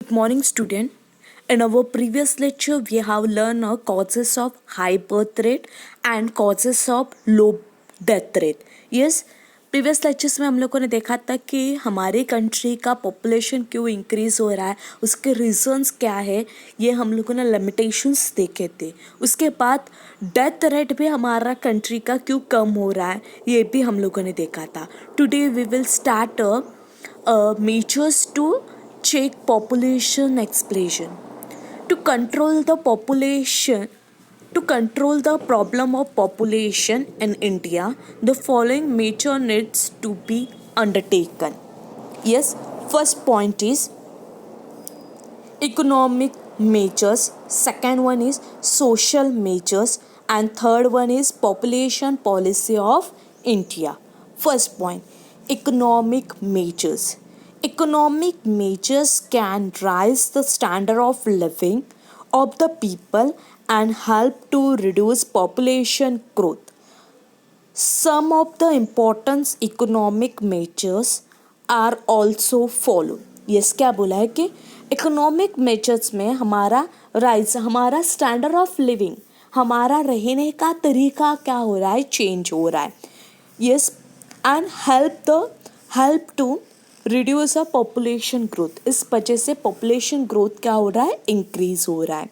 Good morning, student. In our previous lecture, we have learned causes of high birth rate and causes of low death rate. Yes, previous lectures में हम लोगों ने देखा था कि हमारी कंट्री का पॉपुलेशन क्यों इंक्रीज हो रहा है, उसके रीजंस क्या है, ये हम लोगों ने लिमिटेशंस देखे थे. उसके बाद डेथ रेट भी हमारा कंट्री का क्यों कम हो रहा है, ये भी हम लोगों ने देखा था. Today we will start measures to check population explosion. To control the population, to control the problem of population in India, the following major needs to be undertaken. Yes, first point is economic measures, second one is social measures, and third one is population policy of India. First point, economic measures. Economic measures can raise the standard of living of the people and help to reduce population growth. Some of the important economic measures are also followed. Yes क्या बोला है कि economic measures में हमारा rise, हमारा standard of living, हमारा रहने का तरीका क्या हो रहा है, चेंज हो रहा है. Yes, and help to reduce a population growth. इस वजह से पॉपुलेशन ग्रोथ क्या हो रहा है, इंक्रीज हो रहा है.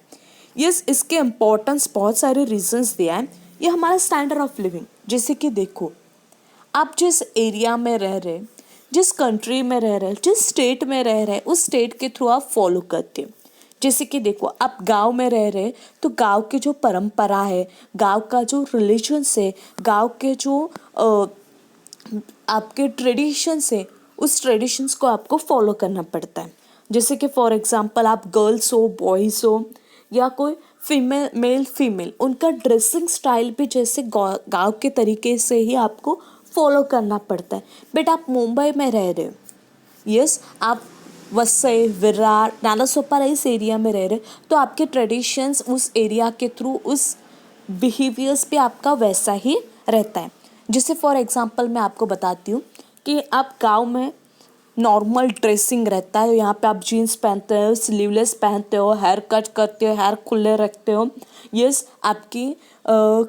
यस, इसके इम्पोर्टेंस बहुत सारे रीजंस दिया है. ये हमारा स्टैंडर्ड ऑफ लिविंग, जैसे कि देखो आप जिस एरिया में रह रहे, जिस कंट्री में रह रहे, जिस स्टेट में रह रहे, उस स्टेट के थ्रू आप फॉलो करते हो. जैसे कि देखो आप गांव में रह रहे तो गांव की जो परंपरा है, गांव का जो रिलीजन्स है, गांव के जो आपके ट्रेडिशंस है, उस ट्रेडिशंस को आपको फॉलो करना पड़ता है. जैसे कि फॉर एग्जांपल आप गर्ल्स हो, बॉयज़ हो, या कोई फीमेल, मेल फीमेल, उनका ड्रेसिंग स्टाइल भी जैसे गांव के तरीके से ही आपको फॉलो करना पड़ता है. बट आप मुंबई में रह रहे हो, यस, आप वसई, विरार, नालासोपारा इस एरिया में रह रहे, तो आपके ट्रेडिशंस उस एरिया के थ्रू, उस बिहेवियर्स पे आपका वैसा ही रहता है. जैसे फॉर एग्जांपल मैं आपको बताती हूँ कि आप गांव में नॉर्मल ड्रेसिंग रहता है, यहाँ पे आप जीन्स पहनते हो, स्लीवलेस पहनते हो, हेयर कट करते हो, हेयर खुले रखते हो. यस, आपकी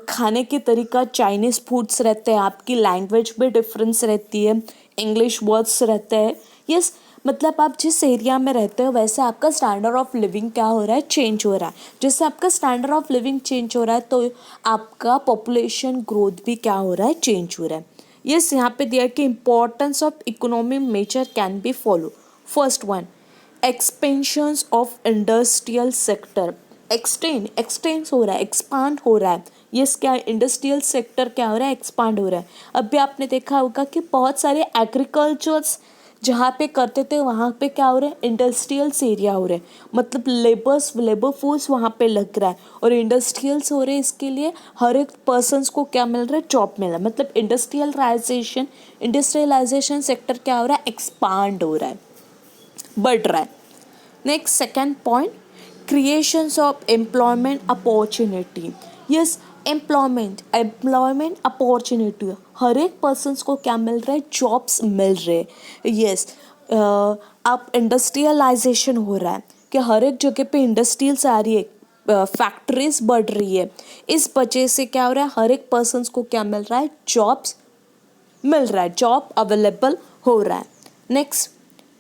खाने की तरीका चाइनीज़ फूड्स रहते हैं, आपकी लैंग्वेज में डिफरेंस रहती है, इंग्लिश वर्ड्स रहते हैं. यस, मतलब आप जिस एरिया में रहते हो वैसे आपका स्टैंडर्ड ऑफ लिविंग क्या हो रहा है, चेंज हो रहा है. जैसे आपका स्टैंडर्ड ऑफ लिविंग चेंज हो रहा है तो आपका पॉपुलेशन ग्रोथ भी क्या हो रहा है, चेंज हो रहा है. यस, यहाँ पे दिया कि importance of economic measure can be follow. First one, expansions of industrial sector. एक्सटेंस हो रहा है, एक्सपांड हो रहा है. यस, क्या इंडस्ट्रियल सेक्टर क्या हो रहा है, एक्सपांड हो रहा है. अभी आपने देखा होगा कि बहुत सारे एग्रीकल्चर्स जहाँ पे करते थे वहाँ पे क्या हो रहा है, इंडस्ट्रियल्स एरिया हो रहे हैं. मतलब लेबर फोर्स वहाँ पे लग रहा है और इंडस्ट्रियल्स हो रहे हैं. इसके लिए हर एक पर्सन्स को क्या मिल रहा है, जॉब मिल रहा है. मतलब इंडस्ट्रियलाइजेशन सेक्टर क्या हो रहा है, एक्सपांड हो रहा है, बढ़ रहा है. Next second point, creations of employment opportunity. Yes, employment opportunity, हर एक पर्सन्स को क्या मिल रहा है, जॉब्स मिल रहे हैं. यस, अब इंडस्ट्रियलाइजेशन हो रहा है कि हर एक जगह पे इंडस्ट्रियल्स आ रही है, फैक्ट्रीज बढ़ रही है. इस वजह से क्या हो रहा है, हर एक पर्सन्स को क्या मिल रहा है, जॉब्स मिल रहा है, जॉब अवेलेबल हो रहा है. Next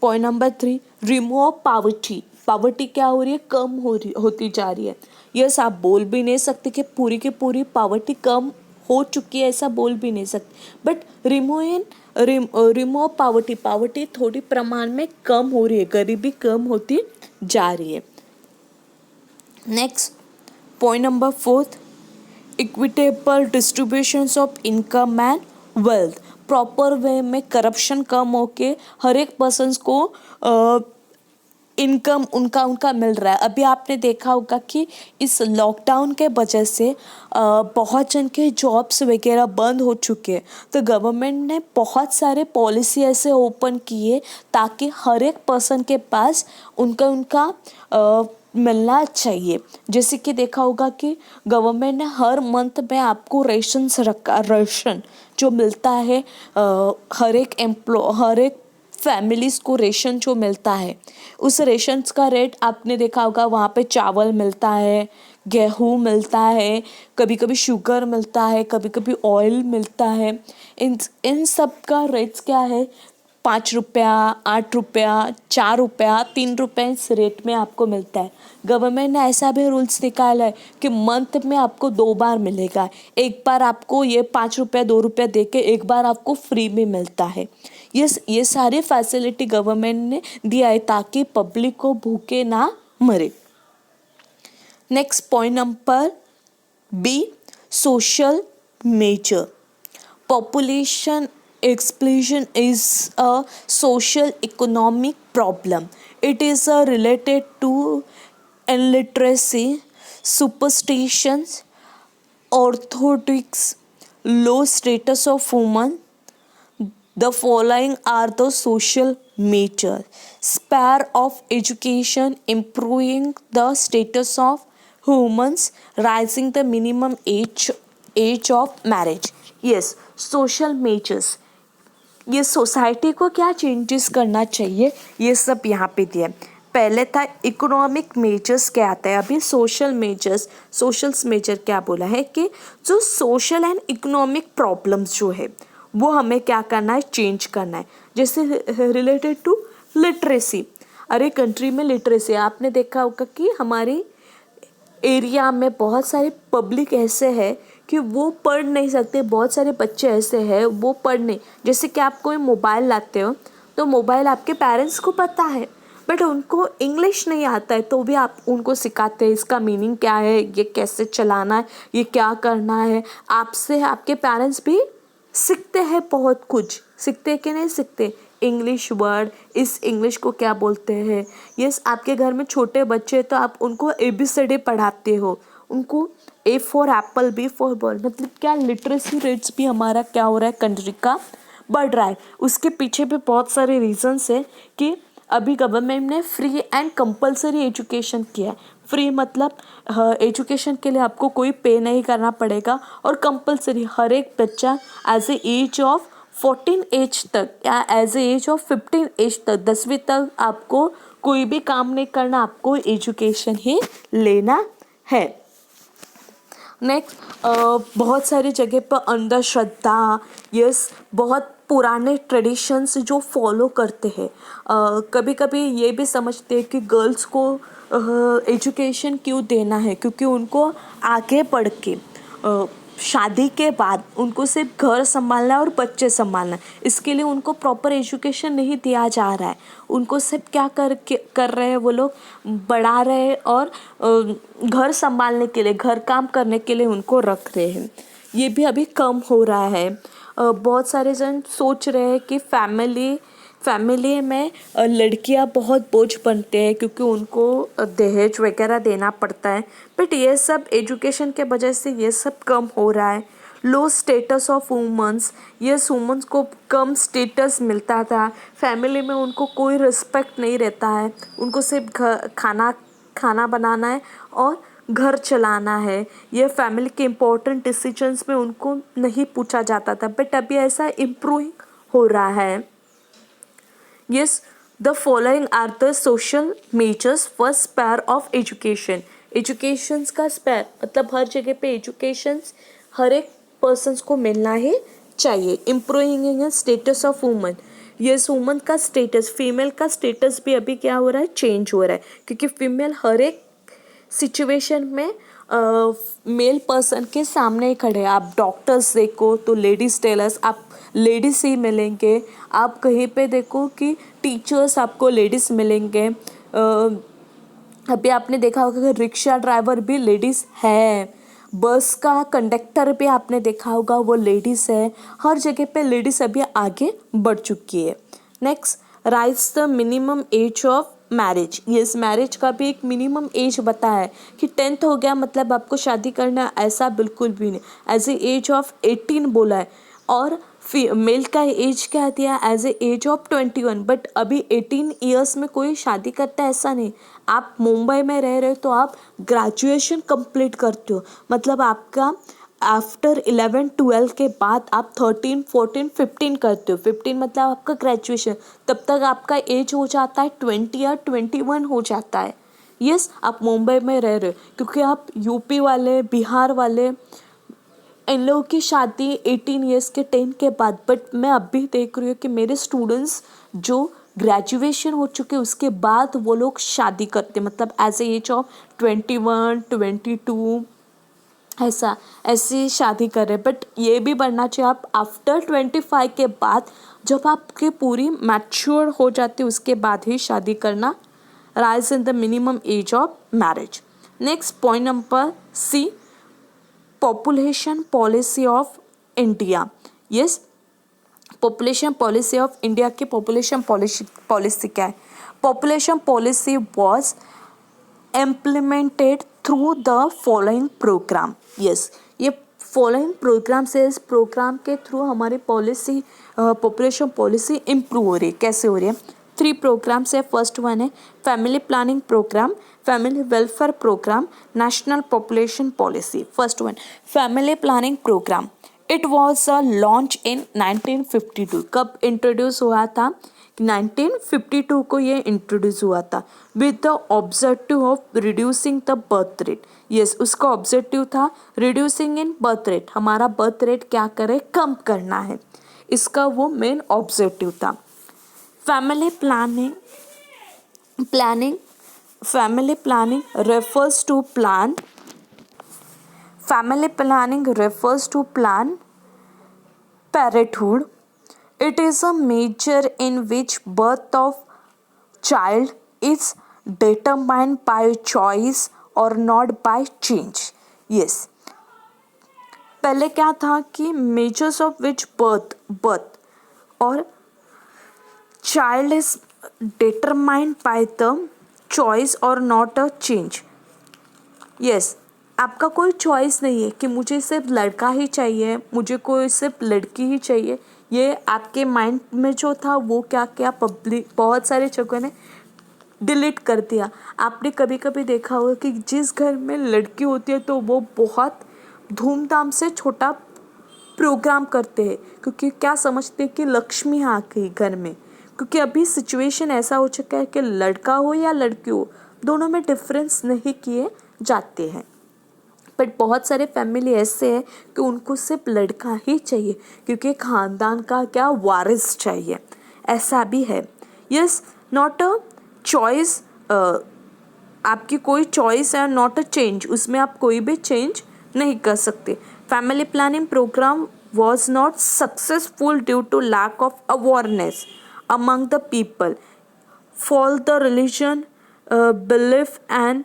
point number 3, remove poverty. Poverty क्या हो रही है, कम होती जा रही है. यस, आप बोल भी नहीं सकते कि पूरी की पूरी पॉवर्टी कम हो चुकी है, ऐसा बोल भी नहीं सकते. बट रिमूव पॉवर्टी थोड़ी प्रमाण में कम हो रही है, गरीबी कम होती जा रही है. Next point number 4, equitable distributions of income and wealth. Proper way में करप्शन कम होके हर एक पर्सन्स को इनकम उनका मिल रहा है. अभी आपने देखा होगा कि इस लॉकडाउन के वजह से बहुत जन के जॉब्स वगैरह बंद हो चुके हैं, तो गवर्नमेंट ने बहुत सारे पॉलिसी ऐसे ओपन किए ताकि हर एक पर्सन के पास उनका मिलना चाहिए. जैसे कि देखा होगा कि गवर्नमेंट ने हर मंथ में आपको रेशन जो मिलता है हर एक फैमिलीज़ को रेशन जो मिलता है, उस रेशन्स का रेट आपने देखा होगा, वहाँ पे चावल मिलता है, गेहूँ मिलता है, कभी कभी शुगर मिलता है, कभी कभी ऑयल मिलता है। इन इन सब का रेट्स क्या है, 5 रुपया, 8 रुपया, 4 रुपया, 3 रुपये, इस रेट में आपको मिलता है। गवर्नमेंट ने ऐसा भी रूल्स निकाला है कि मंथ में आपको 2 बार मिलेगा। एक बार आपको ये 5 रुपया 2 रुपया दे के, एक बार आपको फ्री में मिलता है। ये सारी फैसिलिटी गवर्नमेंट ने दिया है ताकि पब्लिक को भूखे ना मरे। Next point number B, social measure. Population explosion is a social economic problem. It is related to illiteracy, superstitions, orthodox, low status of women. The following are the social measures: spare of education, improving the status of women, rising the minimum age of marriage. Yes, social measures, ये society को क्या changes करना चाहिए, ये सब यहाँ पे दिया है। पहले था इकोनॉमिक मेजर्स, क्या आता है अभी सोशल मेजर्स। सोशल्स मेजर क्या बोला है कि जो सोशल एंड इकोनॉमिक प्रॉब्लम्स जो है वो हमें क्या करना है, चेंज करना है। जैसे रिलेटेड टू लिटरेसी, अरे कंट्री में लिटरेसी, आपने देखा होगा कि हमारी एरिया में बहुत सारे पब्लिक ऐसे है कि वो पढ़ नहीं सकते, बहुत सारे बच्चे ऐसे हैं वो पढ़ नहीं। जैसे कि आप कोई मोबाइल लाते हो तो मोबाइल आपके पेरेंट्स को पता है बट उनको इंग्लिश नहीं आता है, तो भी आप उनको सिखाते हैं इसका मीनिंग क्या है, ये कैसे चलाना है, ये क्या करना है। आपसे आपके पेरेंट्स भी सीखते हैं, बहुत कुछ सीखते हैं कि नहीं सीखते, इंग्लिश वर्ड, इस इंग्लिश को क्या बोलते हैं। यस, आपके घर में छोटे बच्चे तो आप उनको ABCD पढ़ाते हो, उनको A for Apple, B for ball, मतलब क्या लिटरेसी रेट्स भी हमारा क्या हो रहा है, कंट्री का बढ़ रहा है। उसके पीछे भी बहुत सारे रीजंस है कि अभी गवर्नमेंट ने फ्री एंड कंपलसरी एजुकेशन किया है। फ्री मतलब एजुकेशन के लिए आपको कोई पे नहीं करना पड़ेगा, और कंपलसरी हर एक बच्चा age a age of 14 age तक या age a age of 15 age तक, 10वीं तक आपको कोई भी काम नहीं करना, आपको एजुकेशन ही लेना है। नेक्स्ट, बहुत सारी जगह पर अंधश्रद्धा, यस, बहुत पुराने ट्रेडिशंस जो फॉलो करते हैं। कभी कभी ये भी समझते हैं कि गर्ल्स को एजुकेशन क्यों देना है, क्योंकि उनको आगे बढ़ के शादी के बाद उनको सिर्फ घर संभालना है और बच्चे संभालना है, इसके लिए उनको प्रॉपर एजुकेशन नहीं दिया जा रहा है। उनको सिर्फ क्या कर रहे हैं वो लोग, बढ़ा रहे हैं और घर संभालने के लिए, घर काम करने के लिए उनको रख रहे हैं। ये भी अभी कम हो रहा है। बहुत सारे जन सोच रहे हैं कि फैमिली में लड़कियां बहुत बोझ बनते हैं क्योंकि उनको दहेज वगैरह देना पड़ता है, बट ये सब एजुकेशन के वजह से ये सब कम हो रहा है। लो status of women's, yes, women's को कम स्टेटस मिलता था, फैमिली में उनको कोई रिस्पेक्ट नहीं रहता है, उनको सिर्फ खाना बनाना है और घर चलाना है। ये फैमिली के इम्पोर्टेंट डिसीजंस में उनको नहीं पूछा जाता था, बट अभी ऐसा इम्प्रूविंग हो रहा है। Yes, the following are the social measures for spare of education. Educations का spare मतलब हर जगह पे educations हर एक persons को मिलना ही चाहिए। Improving status of women. Yes, women का status, female का status भी अभी क्या हो रहा है, change हो रहा है, क्योंकि female हर एक सिचुएशन में मेल पर्सन के सामने ही खड़े हैं। आप डॉक्टर्स देखो तो लेडीज़ टेलर्स, आप लेडीज़ ही मिलेंगे। आप कहीं पे देखो कि टीचर्स आपको लेडीज़ मिलेंगे। अभी आपने देखा होगा कि रिक्शा ड्राइवर भी लेडीज़ है, बस का कंडक्टर भी आपने देखा होगा वो लेडीज़ है। हर जगह पे लेडीज़ अभी आगे बढ़ चुकी है। Next, rise the minimum age of marriage. Yes, marriage का भी एक मिनिमम एज बताया है कि 10th हो गया मतलब आपको शादी करना, ऐसा बिल्कुल भी नहीं। एज ए एज ऑफ 18 बोला है, और मेल का एज क्या दिया, age a age of 21। But अभी 18 ईयर्स में कोई शादी करता है ऐसा नहीं। आप मुंबई में रह रहे हो तो आप ग्रेजुएशन कंप्लीट करते हो, मतलब आपका आफ्टर 11-12 के बाद आप 13-14-15 करते हो। 15 मतलब आपका ग्रेजुएशन, तब तक आपका एज हो जाता है 20 या 21 हो जाता है। यस, आप मुंबई में रह रहे हो, क्योंकि आप यूपी वाले, बिहार वाले, इन लोगों की शादी 18 ईयर्स के 10 के बाद। बट मैं अब भी देख रही हूँ कि मेरे स्टूडेंट्स जो ग्रेजुएशन हो चुके उसके बाद वो लोग शादी करते, मतलब एज ए एज ऑफ 21-22, ऐसी शादी कर रहे। बट ये भी बढ़ना चाहिए, आप आफ्टर 25 के बाद, जब आपकी पूरी मैच्योर हो जाती है उसके बाद ही शादी करना। Rise in the minimum age of marriage. Next point number C, population policy of India. Yes, population policy of India की पॉपुलेशन पॉलिसी क्या है? Population policy was implemented through the following programme. Yes, ये following programme से, इस programme के through हमारी policy, population policy improve हो रही है। कैसे हो रही है? 3 प्रोग्राम्स है। फर्स्ट वन है family planning programme, family welfare programme, national population policy. First one, family planning programme. It was a launch in 1952। कब इंट्रोड्यूस हुआ था? 1952 को ये इंट्रोड्यूस हुआ था, with the objective of reducing the birth rate. Yes, उसका objective था reducing इन birth rate, हमारा बर्थ रेट क्या करे, कम करना है, इसका वो मेन ऑब्जेक्टिव था। Family planning refers to plan parenthood. It is a measure in which birth of child is determined by choice or not by change. Yes, पहले क्या था कि measures of which birth और child is determined by the choice or not a change. Yes, आपका कोई choice नहीं है कि मुझे सिर्फ लड़का ही चाहिए, मुझे कोई सिर्फ लड़की ही चाहिए। ये आपके माइंड में जो था वो क्या क्या पब्लिक बहुत सारे जगहों ने डिलीट कर दिया। आपने कभी कभी देखा होगा कि जिस घर में लड़की होती है तो वो बहुत धूमधाम से छोटा प्रोग्राम करते हैं, क्योंकि क्या समझते हैं कि लक्ष्मी आ गई घर में। क्योंकि अभी सिचुएशन ऐसा हो चुका है कि लड़का हो या लड़की हो, दोनों में डिफरेंस नहीं किए जाते हैं। बट बहुत सारे फैमिली ऐसे हैं कि उनको सिर्फ लड़का ही चाहिए, क्योंकि खानदान का क्या वारिस चाहिए, ऐसा भी है। यस, नॉट अ चॉइस, आपकी कोई चॉइस है, नॉट अ चेंज, उसमें आप कोई भी चेंज नहीं कर सकते। Family planning programme was not successful due to lack of awareness among the people for the religion, belief and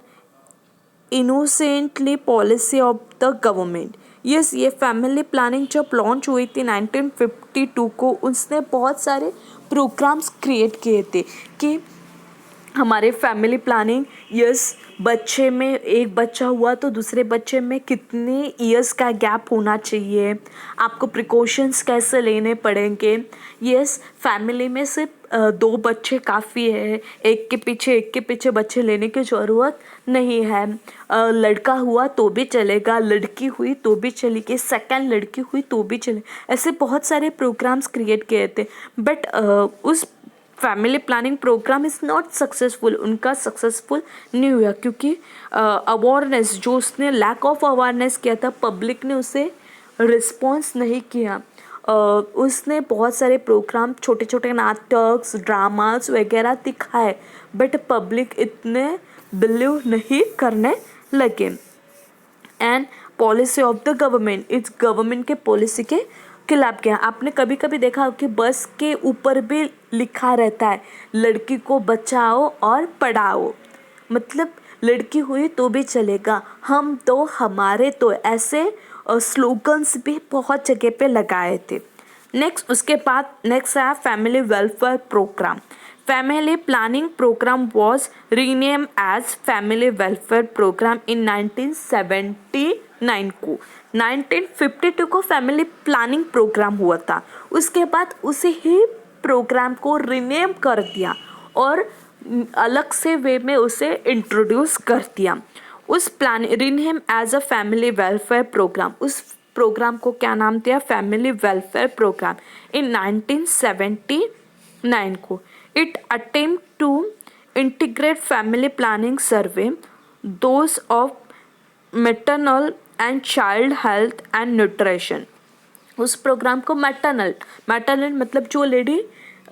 innocently policy of the government. Yes, ये फैमिली प्लानिंग जब launch हुई थी 1952 को, उसने बहुत सारे प्रोग्राम्स क्रिएट किए थे कि हमारे फैमिली प्लानिंग, यस, बच्चे में एक बच्चा हुआ तो दूसरे बच्चे में कितने ईयर्स का गैप होना चाहिए, आपको प्रिकॉशंस कैसे लेने पड़ेंगे। यस, फैमिली में सिर्फ 2 बच्चे काफ़ी है, एक के पीछे बच्चे लेने की ज़रूरत नहीं है। लड़का हुआ तो भी चलेगा, लड़की हुई तो भी चलेगी, सेकंड लड़की हुई तो भी चले, ऐसे बहुत सारे प्रोग्राम्स क्रिएट किए थे। बट उस family planning programme is not successful, उनका सक्सेसफुल नहीं हुआ, क्योंकि अवेयरनेस जो उसने लैक ऑफ अवेयरनेस किया था, पब्लिक ने उसे रिस्पॉन्स नहीं किया। उसने बहुत सारे प्रोग्राम, छोटे छोटे नाटक, ड्रामास वगैरह दिखाए, बट पब्लिक इतने बिलीव नहीं करने लगे। And policy of the government, इस गवर्नमेंट के पॉलिसी के खिलाफ गया। आपने कभी कभी देखा हो कि बस के ऊपर भी लिखा रहता है लड़की को बचाओ और पढ़ाओ, मतलब लड़की हुई तो भी चलेगा, हम तो हमारे तो, ऐसे स्लोगन्स भी बहुत जगह पे लगाए थे। उसके बाद नेक्स्ट आया family welfare programme. Family planning programme was rename as family welfare programme in 1979 को। 1952 को फैमिली प्लानिंग प्रोग्राम हुआ था, उसके बाद उसी ही प्रोग्राम को रीनेम कर दिया और अलग से वे में उसे इंट्रोड्यूस कर दिया। उस plan rename as a family welfare programme, उस प्रोग्राम को क्या नाम दिया, फैमिली वेलफेयर प्रोग्राम इन 1979 को. It attempt to integrate family planning survey those of maternal and child health and nutrition. उस प्रोग्राम को मैटरनल मतलब जो लेडी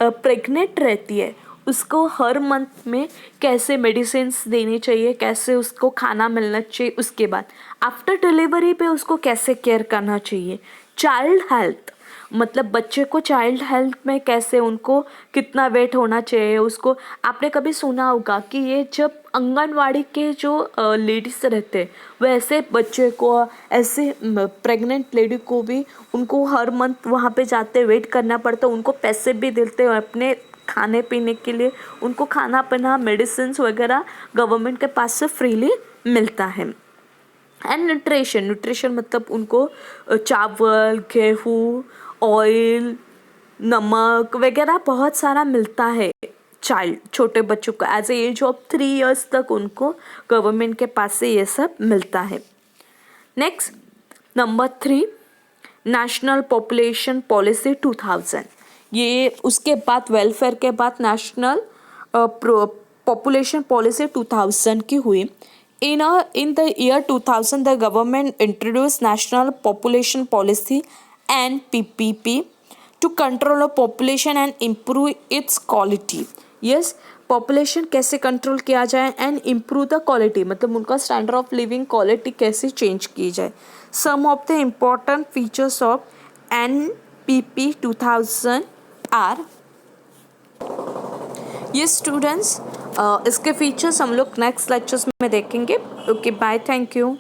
प्रेग्नेंट रहती है उसको हर मंथ में कैसे मेडिसिन्स देनी चाहिए, कैसे उसको खाना मिलना चाहिए, उसके बाद आफ्टर डिलीवरी पे उसको कैसे केयर करना चाहिए. चाइल्ड हेल्थ मतलब बच्चे को चाइल्ड हेल्थ में कैसे उनको कितना वेट होना चाहिए उसको. आपने कभी सुना होगा कि ये जब आंगनवाड़ी के जो लेडीज रहते हैं वैसे बच्चे को ऐसे प्रेग्नेंट लेडी को भी उनको हर मंथ वहाँ पे जाते वेट करना पड़ता है. उनको पैसे भी देते हैं अपने खाने पीने के लिए, उनको खाना पीना मेडिसिन वगैरह गवर्नमेंट के पास से फ्रीली मिलता है. एंड न्यूट्रिशन मतलब उनको चावल, गेहूँ, ऑयल, नमक वगैरह बहुत सारा मिलता है छोटे बच्चों को एज एज ऑफ 3 years तक उनको गवर्नमेंट के पास से ये सब मिलता है. Next number 3 national population policy 2000. ये उसके बाद वेलफेयर के बाद नेशनल पॉपुलेशन पॉलिसी 2000 की हुई. In the year 2000, the government introduced National Population Policy (NPPP) to control the population and improve its quality. Yes, population कैसे कंट्रोल किया जाए एंड इम्प्रूव द क्वालिटी मतलब उनका स्टैंडर्ड ऑफ लिविंग क्वालिटी कैसे change की जाए. Some of the important features of NPP 2000 are. ये students इसके फीचर्स हम लोग नेक्स्ट लेक्चर्स में देखेंगे. Okay bye, thank you.